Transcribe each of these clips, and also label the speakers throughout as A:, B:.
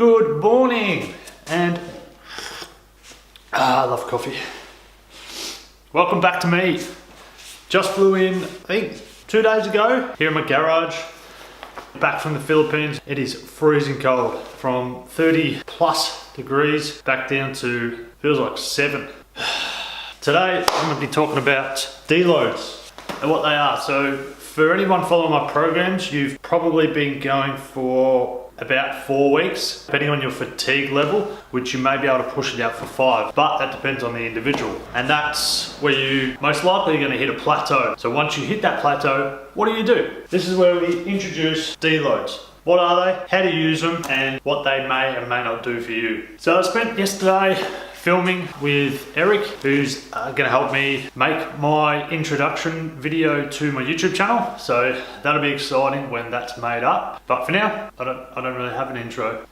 A: Good morning, and I love coffee. Welcome back to me. Just flew in, I think 2 days ago, here in my garage. Back from the Philippines. It is freezing cold, from 30 plus degrees back down to, feels like 7. Today, I'm going to be talking about deloads and what they are. So for anyone following my programs, you've probably been going for about 4 weeks, depending on your fatigue level, which you may be able to push it out for 5, but that depends on the individual. And that's where you most likely are going to hit a plateau. So once you hit that plateau, what do? This is where we introduce deloads. What are they, how to use them, and what they may and may not do for you. So I spent yesterday filming with Eric, who's going to help me make my introduction video to my YouTube channel. So that'll be exciting when that's made up. But for now, I don't really have an intro.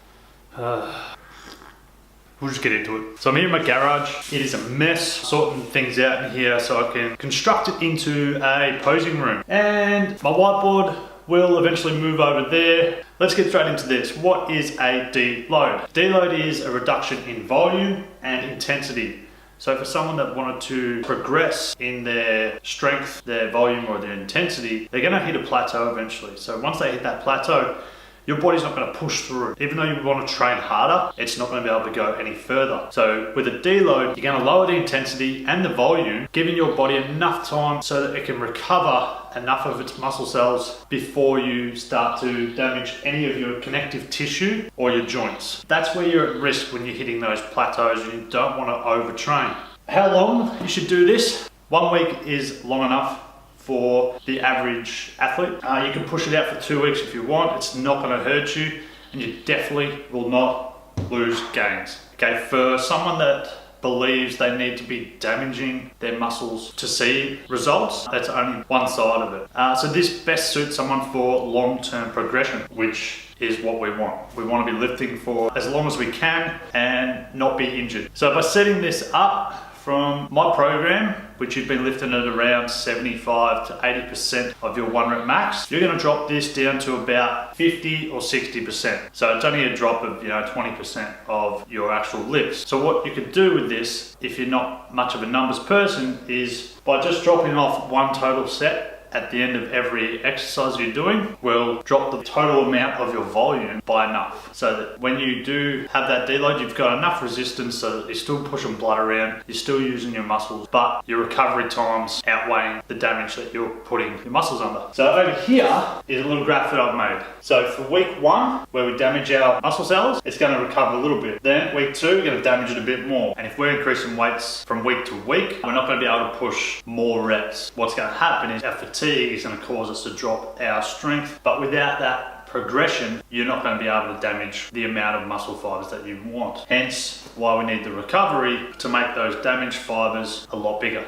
A: We'll just get into it. So I'm here in my garage. It is a mess, sorting things out in here so I can construct it into a posing room. And my whiteboard will eventually move over there. Let's get straight into this. What is a deload? Deload is a reduction in volume and intensity. So for someone that wanted to progress in their strength, their volume, or their intensity, they're gonna hit a plateau eventually. So once they hit that plateau, your body's not going to push through. Even though you want to train harder, it's not going to be able to go any further. So with a deload, you're going to lower the intensity and the volume, giving your body enough time so that it can recover enough of its muscle cells before you start to damage any of your connective tissue or your joints. That's where you're at risk when you're hitting those plateaus. You don't want to overtrain. How long you should do this? 1 week is long enough for the average athlete. You can push it out for 2 weeks if you want. It's not going to hurt you, and you definitely will not lose gains. Okay, for someone that believes they need to be damaging their muscles to see results, that's only one side of it. So this best suits someone for long-term progression, which is what we want. We want to be lifting for as long as we can and not be injured. So by setting this up from my program, which you've been lifting at around 75 to 80% of your 1 rep max, you're going to drop this down to about 50 or 60%. So it's only a drop of 20% of your actual lifts. So what you could do with this, if you're not much of a numbers person, is by just dropping off one total set at the end of every exercise you're doing, will drop the total amount of your volume by enough. So that when you do have that deload, you've got enough resistance so that you're still pushing blood around, you're still using your muscles, but your recovery time's outweighing the damage that you're putting your muscles under. So over here is a little graph that I've made. So for week 1, where we damage our muscle cells, it's going to recover a little bit. Then week 2, we're going to damage it a bit more. And if we're increasing weights from week to week, we're not going to be able to push more reps. What's going to happen is our fatigue is going to cause us to drop our strength, but without that progression, you're not going to be able to damage the amount of muscle fibers that you want. Hence why we need the recovery to make those damaged fibers a lot bigger.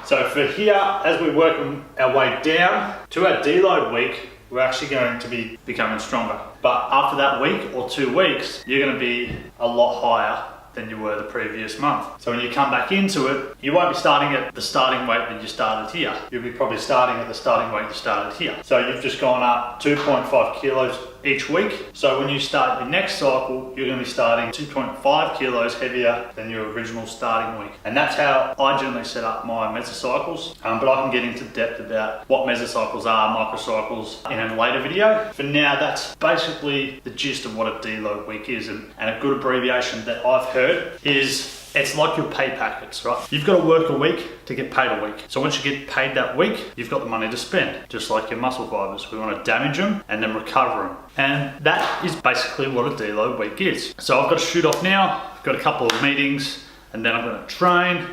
A: So for here, as we work our way down to our deload week, we're actually going to be becoming stronger. But after that week or 2 weeks, you're going to be a lot higher than you were the previous month. So when you come back into it, you won't be starting at the starting weight that you started here. You'll be probably starting at the starting weight you started here. So you've just gone up 2.5 kilos each week. So when you start your next cycle, you're going to be starting 2.5 kilos heavier than your original starting week. And that's how I generally set up my mesocycles. But I can get into depth about what mesocycles are, microcycles, in a later video. For now, that's basically the gist of what a deload week is. And a good abbreviation that I've heard is, it's like your pay packets, right? You've got to work a week to get paid a week. So once you get paid that week, you've got the money to spend, just like your muscle fibers. We want to damage them and then recover them. And that is basically what a deload week is. So I've got to shoot off now. I've got a couple of meetings, and then I'm going to train.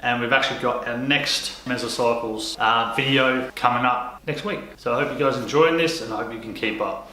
A: And we've actually got our next mesocycles video coming up next week. So I hope you guys are enjoying this, and I hope you can keep up.